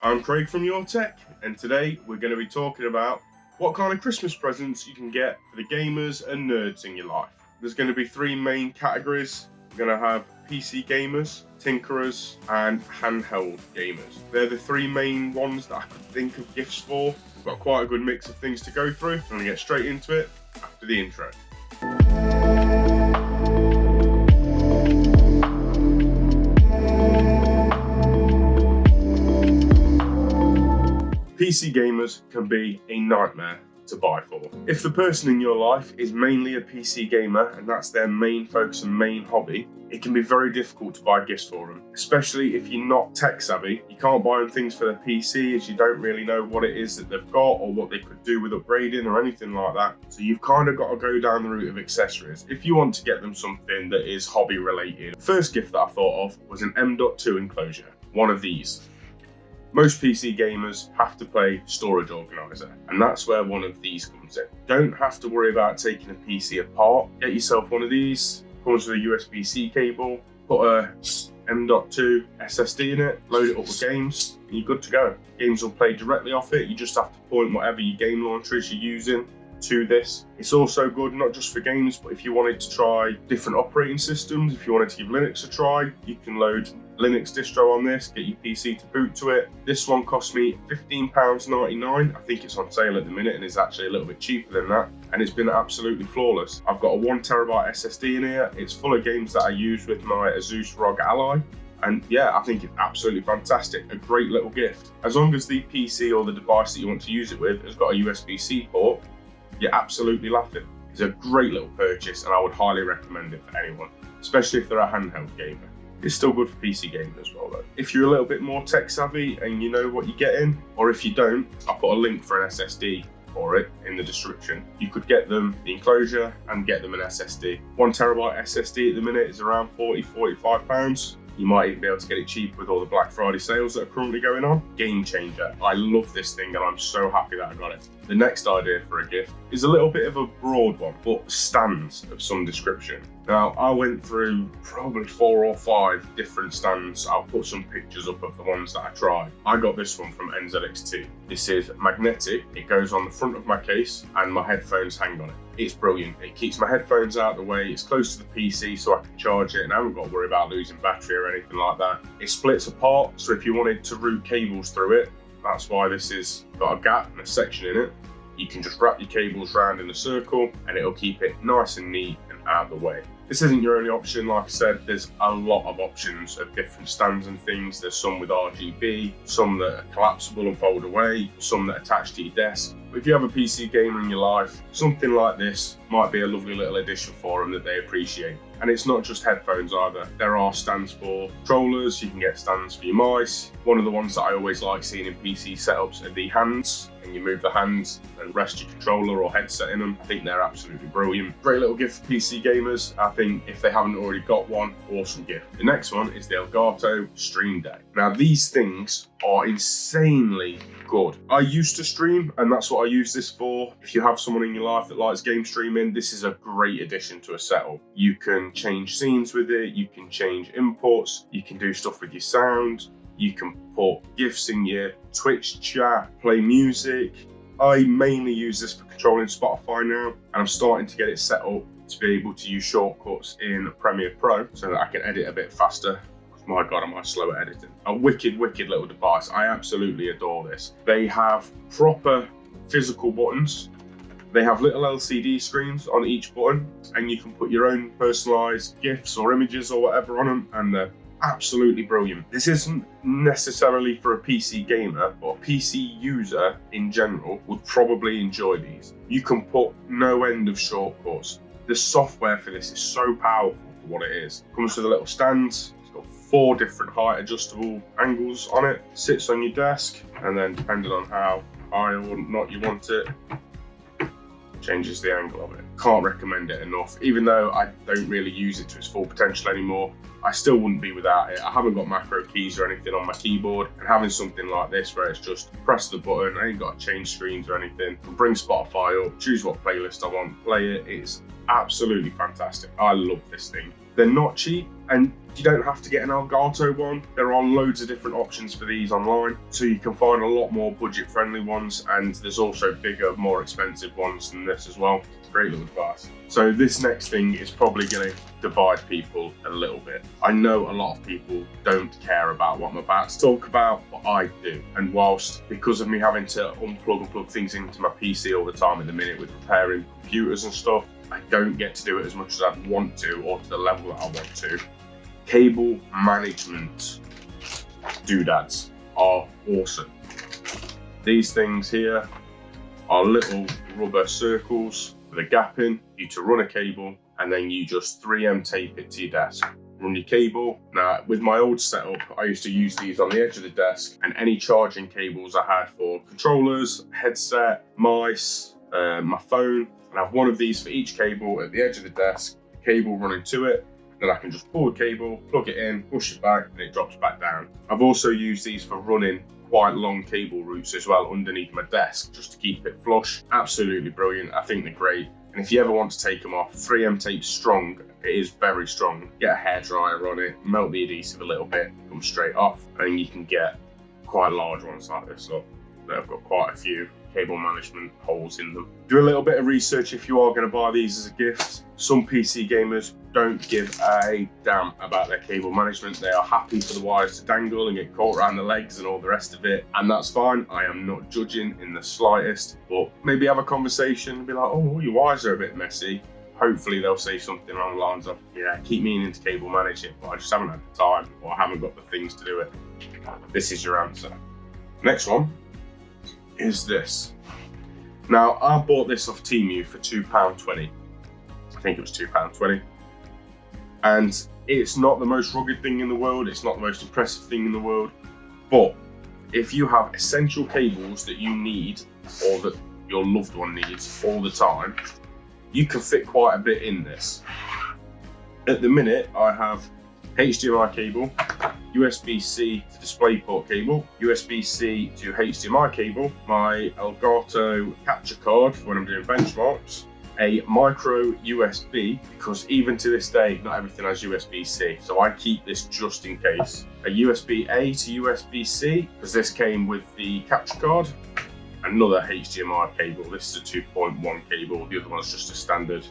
I'm Craig from Your Tech, and today we're going to be talking about what kind of Christmas presents you can get for the gamers and nerds in your life. There's going to be three main categories. We're going to have PC gamers, tinkerers, and handheld gamers. They're the three main ones that I could think of gifts for. We've got quite a good mix of things to go through. I'm going to get straight into it after the intro. PC gamers can be a nightmare to buy for. If the person in your life is mainly a PC gamer and that's their main focus and main hobby, it can be very difficult to buy gifts for them, especially if you're not tech savvy. You can't buy them things for their PC as you don't really know what it is that they've got or what they could do with upgrading or anything like that. So you've kind of got to go down the route of accessories if you want to get them something that is hobby related. The first gift that I thought of was an M.2 enclosure, one of these. Most PC gamers have to play storage organizer, and that's where one of these comes in. Don't have to worry about taking a PC apart. Get yourself one of these. Comes with a USB-C cable. Put a M.2 SSD in it. Load it up with games, and you're good to go. Games will play directly off it. You just have to point whatever your game launcher is you're using to this. It's also good not just for games, but if you wanted to try different operating systems, if you wanted to give Linux a try, you can load Linux distro on this, get your PC to boot to it. This one cost me £15.99. I think it's on sale at the minute and is actually a little bit cheaper than that, and it's been absolutely flawless. I've got a 1TB SSD in here. It's full of games that I use with my Asus ROG Ally. And yeah, I think it's absolutely fantastic. A great little gift. As long as the PC or the device that you want to use it with has got a USB-C port, you're absolutely laughing. It's a great little purchase and I would highly recommend it for anyone, especially if they're a handheld gamer. It's still good for PC gaming as well though. If you're a little bit more tech savvy and you know what you're getting, or if you don't, I'll put a link for an SSD for it in the description. You could get them the enclosure and get them an SSD. 1TB SSD at the minute is around £40–45. You might even be able to get it cheap with all the Black Friday sales that are currently going on. Game changer. I love this thing and I'm so happy that I got it. The next idea for a gift is a little bit of a broad one, but stands of some description. Now, I went through probably 4 or 5 different stands. I'll put some pictures up of the ones that I tried. I got this one from NZXT. This is magnetic. It goes on the front of my case and my headphones hang on it. It's brilliant. It keeps my headphones out of the way. It's close to the PC so I can charge it and I haven't got to worry about losing battery or anything like that. It splits apart, so if you wanted to route cables through it, that's why this has got a gap and a section in it. You can just wrap your cables around in a circle and it'll keep it nice and neat and out of the way. This isn't your only option. Like I said, there's a lot of options of different stands and things. There's some with RGB, some that are collapsible and fold away, some that attach to your desk. But if you have a PC gamer in your life, something like this might be a lovely little addition for them that they appreciate. And it's not just headphones either. There are stands for controllers, you can get stands for your mice. One of the ones that I always like seeing in PC setups are the hands, and you move the hands and rest your controller or headset in them. I think they're absolutely brilliant. Great little gift for PC gamers. I think if they haven't already got one, awesome gift. The next one is the Elgato Stream Deck. Now these things are insanely good. I used to stream and that's what I use this for. If you have someone in your life that likes game streaming, this is a great addition to a setup. You can change scenes with it, you can change inputs, you can do stuff with your sound, you can put GIFs in your Twitch chat, play music. I mainly use this for controlling Spotify now, and I'm starting to get it set up to be able to use shortcuts in Premiere Pro so that I can edit a bit faster. My God, am I slow at editing. A wicked little device. I absolutely adore this. They have proper physical buttons. They have little LCD screens on each button, and you can put your own personalized GIFs or images or whatever on them, and they're absolutely brilliant. This isn't necessarily for a PC gamer, but a PC user in general would probably enjoy these. You can put no end of shortcuts. The software for this is so powerful for what it is. It comes with a little stand. 4 different height adjustable angles on it. Sits on your desk, and then depending on how high or not you want it, changes the angle of it. Can't recommend it enough. Even though I don't really use it to its full potential anymore, I still wouldn't be without it. I haven't got macro keys or anything on my keyboard, and having something like this where it's just press the button, I ain't got to change screens or anything, bring Spotify up, choose what playlist I want, play it. It's absolutely fantastic. I love this thing. They're not cheap, And you don't have to get an Elgato one. There are loads of different options for these online, so you can find a lot more budget-friendly ones, and there's also bigger, more expensive ones than this as well. Great little device. So this next thing is probably going to divide people a little bit. I know a lot of people don't care about what I'm about to talk about, but I do. And whilst, because of me having to unplug and plug things into my PC all the time at the minute with repairing computers and stuff, I don't get to do it as much as I'd want to, or to the level that I want to. Cable management doodads are awesome. These things here are little rubber circles with a gap in for you to run a cable, and then you just 3M tape it to your desk. Run your cable. Now, with my old setup, I used to use these on the edge of the desk, and any charging cables I had for controllers, headset, mice, my phone, and I have one of these for each cable at the edge of the desk, cable running to it. Then I can just pull the cable, plug it in, push it back, and it drops back down. I've also used these for running quite long cable routes as well underneath my desk, just to keep it flush. Absolutely brilliant. I think they're great. And if you ever want to take them off, 3M tape's strong. It is very strong. Get a hairdryer on it, melt the adhesive a little bit, come straight off, and you can get quite large ones like this. Look, they've got quite a few cable management holes in them. Do a little bit of research if you are going to buy these as a gift. Some PC gamers don't give a damn about their cable management. They are happy for the wires to dangle and get caught around the legs and all the rest of it, and that's fine. I am not judging in the slightest, but maybe have a conversation and be like, oh, your wires are a bit messy. Hopefully they'll say something along the lines of, yeah, keep meaning to cable manage it, but I just haven't had the time, or I haven't got the things to do it. This is your answer. Next one is this. Now, I bought this off Temu for £2.20. I think it was £2.20. And it's not the most rugged thing in the world, it's not the most impressive thing in the world, but if you have essential cables that you need, or that your loved one needs all the time, you can fit quite a bit in this. At the minute, I have HDMI cable, USB-C to DisplayPort cable, USB-C to HDMI cable, my Elgato capture card for when I'm doing benchmarks, a micro USB, because even to this day, not everything has USB-C, so I keep this just in case. A USB-A to USB-C, because this came with the capture card. Another HDMI cable, this is a 2.1 cable, the other one's just a standard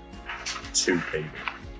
2 cable.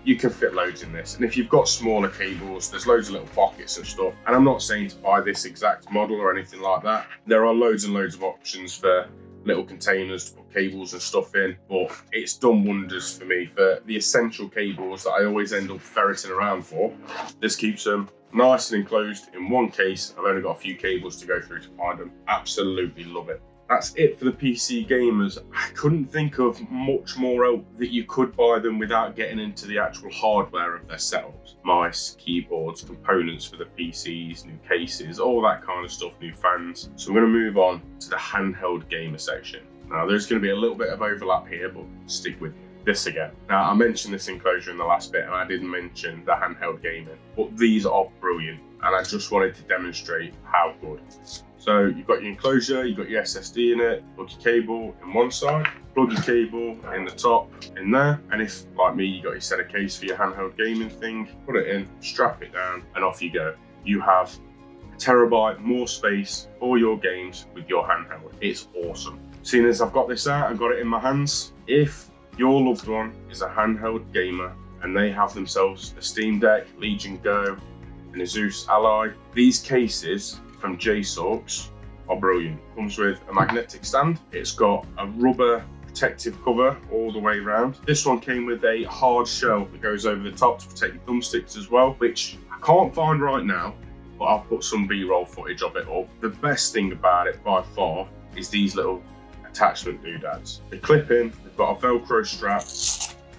You can fit loads in this, and if you've got smaller cables, there's loads of little pockets and stuff, and I'm not saying to buy this exact model or anything like that. There are loads and loads of options for little containers to put cables and stuff in, but it's done wonders for me for the essential cables that I always end up ferreting around for. This keeps them nice and enclosed in one case. I've only got a few cables to go through to find them. Absolutely love it. That's it for the PC gamers. I couldn't think of much more else that you could buy them without getting into the actual hardware of their setups. Mice, keyboards, components for the PCs, new cases, all that kind of stuff, new fans. So we're going to move on to the handheld gamer section. Now there's going to be a little bit of overlap here, but stick with me. This again. Now I mentioned this enclosure in the last bit, and I didn't mention the handheld gaming, but these are brilliant, and I just wanted to demonstrate how good. So you've got your enclosure, you've got your SSD in it, plug your cable in one side, plug your cable in the top in there, and if, like me, you got your set of case for your handheld gaming thing, put it in, strap it down, and off you go. You have a terabyte more space for your games with your handheld. It's awesome. Seeing as I've got this out, I've got it in my hands. If your loved one is a handheld gamer and they have themselves a Steam Deck, Legion Go, and a Zeus Ally, these cases from JSOX are brilliant. Comes with a magnetic stand. It's got a rubber protective cover all the way around. This one came with a hard shell that goes over the top to protect your thumbsticks as well, which I can't find right now, but I'll put some B-roll footage of it up. The best thing about it by far is these little attachment doodads. They clip in, they've got a Velcro strap,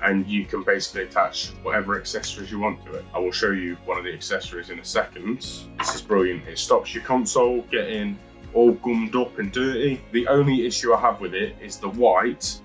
and you can basically attach whatever accessories you want to it. I will show you one of the accessories in a second. This is brilliant. It stops your console getting all gummed up and dirty. The only issue I have with it is the white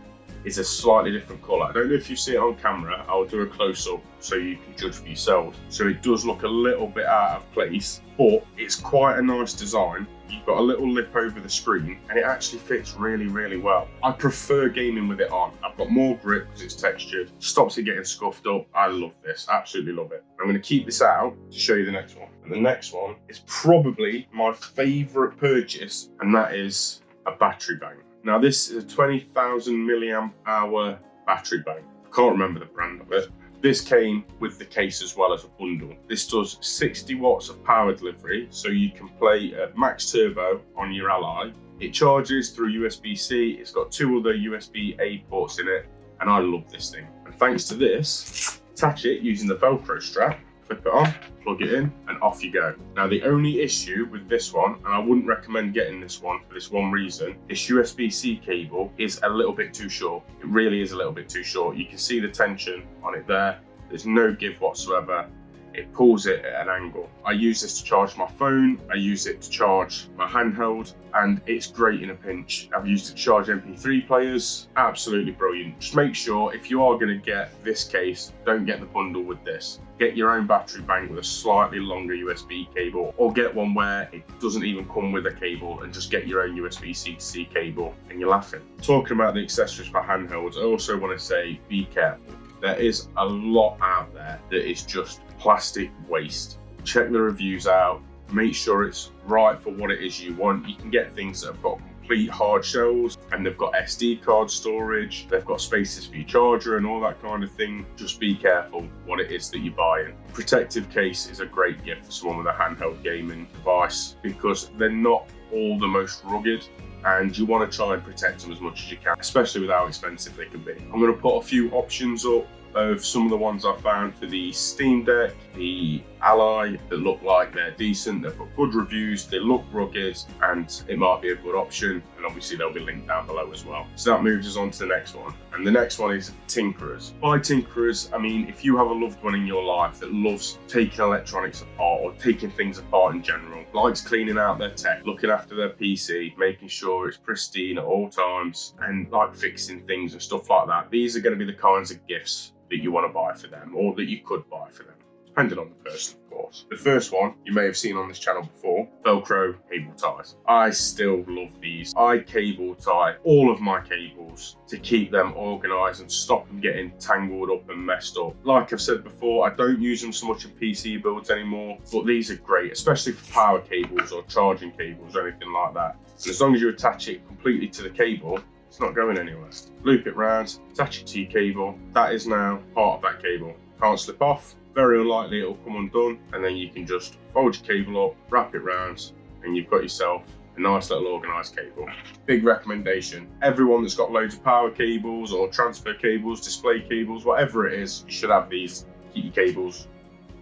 is a slightly different colour. I don't know if you see it on camera. I'll do a close-up so you can judge for yourself. So it does look a little bit out of place, but it's quite a nice design. You've got a little lip over the screen and it actually fits really, really well. I prefer gaming with it on. I've got more grip because it's textured, stops it getting scuffed up. I love this, absolutely love it. I'm going to keep this out to show you the next one. And the next one is probably my favourite purchase, and that is a battery bank. Now this is a 20,000 milliamp hour battery bank. I can't remember the brand of it. This came with the case as well as a bundle. This does 60 watts of power delivery, so you can play at max turbo on your Ally. It charges through USB-C, it's got 2 other USB-A ports in it, and I love this thing. And thanks to this, attach it using the Velcro strap, flip it on, plug it in, and off you go. Now the only issue with this one, and I wouldn't recommend getting this one for this one reason, this USB-C cable is a little bit too short. It really is a little bit too short. You can see the tension on it there. There's no give whatsoever. It pulls it at an angle. I use this to charge my phone, I use it to charge my handheld, and it's great in a pinch. I've used it to charge MP3 players, absolutely brilliant. Just make sure if you are gonna get this case, don't get the bundle with this. Get your own battery bank with a slightly longer USB cable, or get one where it doesn't even come with a cable and just get your own USB-C to C cable, and you're laughing. Talking about the accessories for handhelds, I also wanna say, be careful. There is a lot out there that is just plastic waste. Check the reviews out, make sure it's right for what it is you want. You can get things that have got complete hard shells and they've got SD card storage, they've got spaces for your charger and all that kind of thing. Just be careful what it is that you're buying. Protective case is a great gift for someone with a handheld gaming device because they're not all the most rugged, and you want to try and protect them as much as you can, especially with how expensive they can be. I'm going to put a few options up of some of the ones I found for the Steam Deck, the Ally, that look like they're decent, they've got good reviews, they look rugged, and it might be a good option, and obviously they'll be linked down below as well. So that moves us on to the next one, and the next one is tinkerers. By tinkerers, I mean if you have a loved one in your life that loves taking electronics apart or taking things apart in general, likes cleaning out their tech, looking after their PC, making sure it's pristine at all times, and like fixing things and stuff like that, these are going to be the kinds of gifts that you want to buy for them, or that you could buy for them, depending on the person, of course. The first one you may have seen on this channel before, Velcro cable ties. I still love these. I cable tie all of my cables to keep them organised and stop them getting tangled up and messed up. Like I've said before, I don't use them so much in PC builds anymore, but these are great, especially for power cables or charging cables or anything like that. And as long as you attach it completely to the cable, it's not going anywhere. Loop it round, attach it to your cable. That is now part of that cable. Can't slip off. Very unlikely it'll come undone. And then you can just fold your cable up, wrap it round, and you've got yourself a nice little organised cable. Big recommendation. Everyone that's got loads of power cables or transfer cables, display cables, whatever it is, you should have these. Keep your cables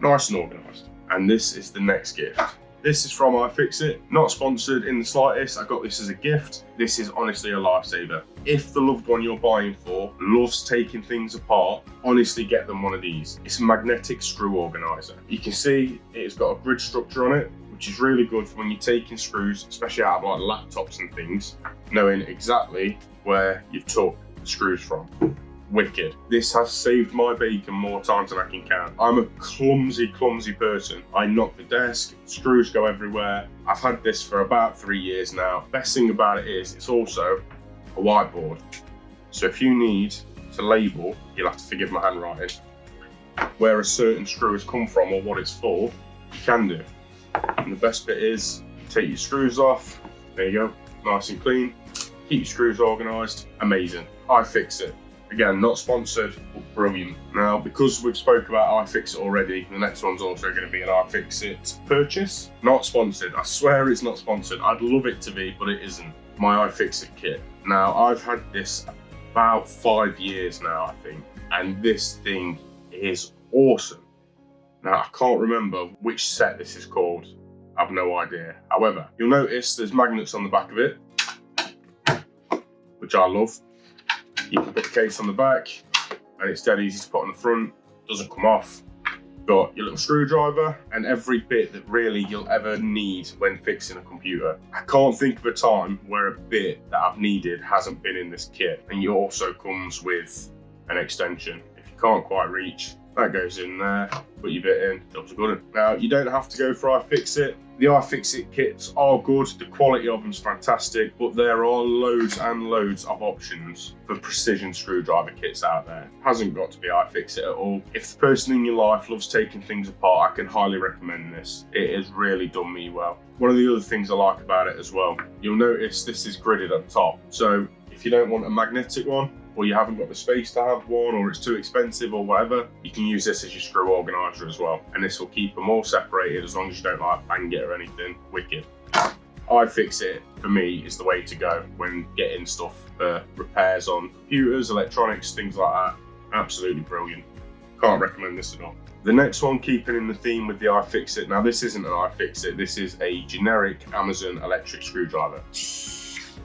nice and organised. And this is the next gift. This is from iFixit, not sponsored in the slightest. I got this as a gift. This is honestly a lifesaver. If the loved one you're buying for loves taking things apart, honestly get them one of these. It's a magnetic screw organizer. You can see it's got a grid structure on it, which is really good for when you're taking screws, especially out of like laptops and things, knowing exactly where you've took the screws from. Wicked. This has saved my bacon more times than I can count. I'm a clumsy person. I knock the desk, screws go everywhere. I've had this for about 3 years now. Best thing about it is it's also a whiteboard. So if you need to label, you'll have to forgive my handwriting, where a certain screw has come from or what it's for, you can do. And the best bit is, take your screws off. There you go, nice and clean. Keep your screws organised. Amazing. iFixit. Again, not sponsored, but brilliant. Now, because we've spoke about iFixit already, the next one's also going to be an iFixit purchase. Not sponsored. I swear it's not sponsored. I'd love it to be, but it isn't. My iFixit kit. Now, I've had this about 5 years now, I think, and this thing is awesome. Now, I can't remember which set this is called. I have no idea. However, you'll notice there's magnets on the back of it, which I love. You can put the case on the back and it's dead easy to put on the front, doesn't come off. Got your little screwdriver and every bit that really you'll ever need when fixing a computer. I can't think of a time where a bit that I've needed hasn't been in this kit. And it also comes with an extension. If you can't quite reach, that goes in there, put your bit in, job's good. Now, you don't have to go for iFixit. The iFixit kits are good, the quality of them's fantastic, but there are loads and loads of options for precision screwdriver kits out there. It hasn't got to be iFixit at all. If the person in your life loves taking things apart, I can highly recommend this. It has really done me well. One of the other things I like about it as well, you'll notice this is gridded at the top. So if you don't want a magnetic one, or you haven't got the space to have one, or it's too expensive or whatever, you can use this as your screw organizer as well. And this will keep them all separated as long as you don't like bang it or anything. Wicked. iFixit, for me, is the way to go when getting stuff for repairs on computers, electronics, things like that. Absolutely brilliant. Can't recommend this at all. The next one, keeping in the theme with the iFixit. Now, this isn't an iFixit, this is a generic Amazon electric screwdriver.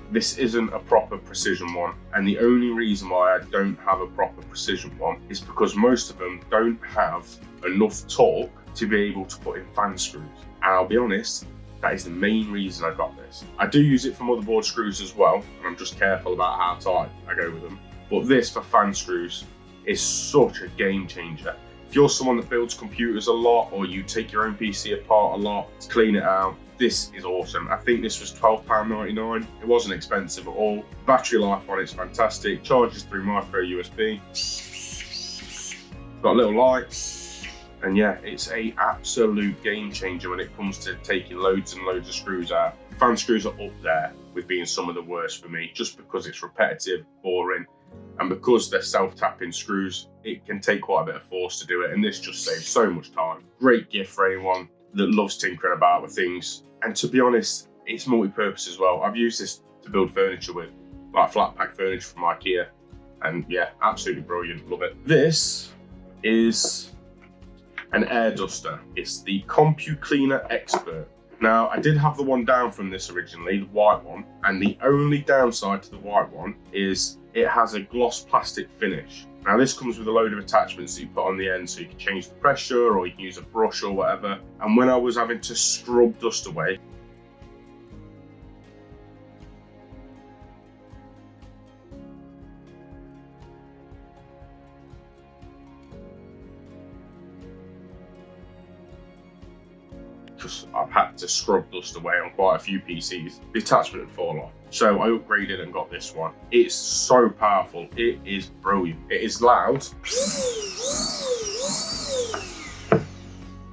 This isn't a proper precision one, and the only reason why I don't have a proper precision one is because most of them don't have enough torque to be able to put in fan screws. And I'll be honest, that is the main reason I got this. I do use it for motherboard screws as well, and I'm just careful about how tight I go with them. But this for fan screws is such a game changer. If you're someone that builds computers a lot, or you take your own PC apart a lot to clean it out, this is awesome. I think this was £12.99. It wasn't expensive at all. Battery life on it's fantastic. Charges through micro USB. Got a little light. And yeah, it's an absolute game changer when it comes to taking loads and loads of screws out. Fan screws are up there with being some of the worst for me, just because it's repetitive, boring, and because they're self-tapping screws, it can take quite a bit of force to do it, and this just saves so much time. Great gift for anyone that loves tinkering about with things. And to be honest, it's multi-purpose as well. I've used this to build furniture with, like flat pack furniture from IKEA. And yeah, absolutely brilliant, love it. This is an air duster. It's the CompuCleaner Expert. Now, I did have the one down from this originally, the white one, and the only downside to the white one is it has a gloss plastic finish. Now, this comes with a load of attachments that you put on the end, so you can change the pressure, or you can use a brush or whatever. And when I was having to scrub dust away, I've had to scrub dust away on quite a few PCs, the attachment would fall off. So I upgraded and got this one. It's so powerful. It is brilliant. It is loud.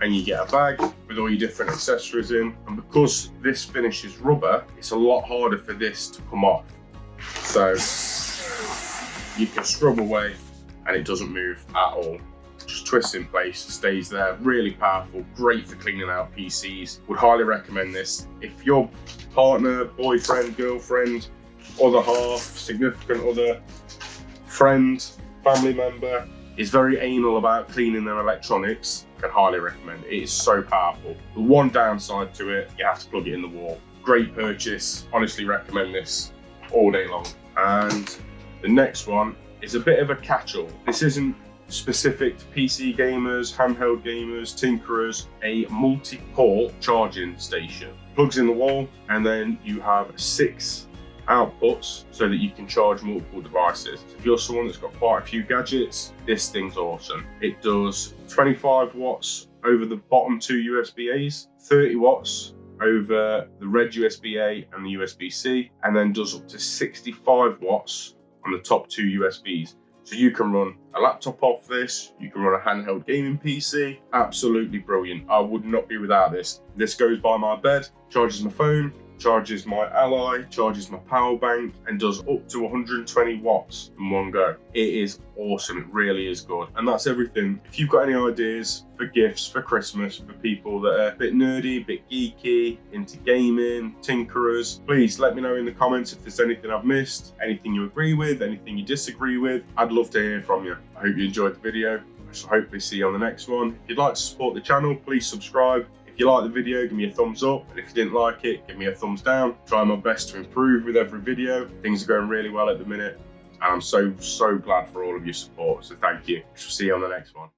And you get a bag with all your different accessories in. And because this finish is rubber, it's a lot harder for this to come off. So you can scrub away and it doesn't move at all. Just twists in place, stays there, really powerful, great for cleaning out PCs. Would highly recommend this. If your partner, boyfriend, girlfriend, other half, significant other, friend, family member is very anal about cleaning their electronics, I can highly recommend it. It is so powerful. The one downside to it, you have to plug it in the wall. Great purchase, honestly recommend this all day long. And the next one is a bit of a catch-all. This isn't specific to PC gamers, handheld gamers, tinkerers, a multi-port charging station. Plugs in the wall, and then you have 6 outputs so that you can charge multiple devices. So if you're someone that's got quite a few gadgets, this thing's awesome. It does 25 watts over the bottom 2 USB-As, 30 watts over the red USB-A and the USB-C, and then does up to 65 watts on the top 2 USBs. So you can run a laptop off this, you can run a handheld gaming PC. Absolutely brilliant. I would not be without this. This goes by my bed, charges my phone, charges my Ally, charges my power bank, and does up to 120 watts in one go. It is awesome, it really is good. And that's everything. If you've got any ideas for gifts for Christmas for people that are a bit nerdy, a bit geeky, into gaming, tinkerers, please let me know in the comments if there's anything I've missed, anything you agree with, anything you disagree with. I'd love to hear from you. I hope you enjoyed the video. I shall hopefully see you on the next one. If you'd like to support the channel, please subscribe. If you like the video, give me a thumbs up, and if you didn't like it, give me a thumbs down. Try my best to improve with every video. Things are going really well at the minute, and I'm so glad for all of your support, so thank you. We'll see you on the next one.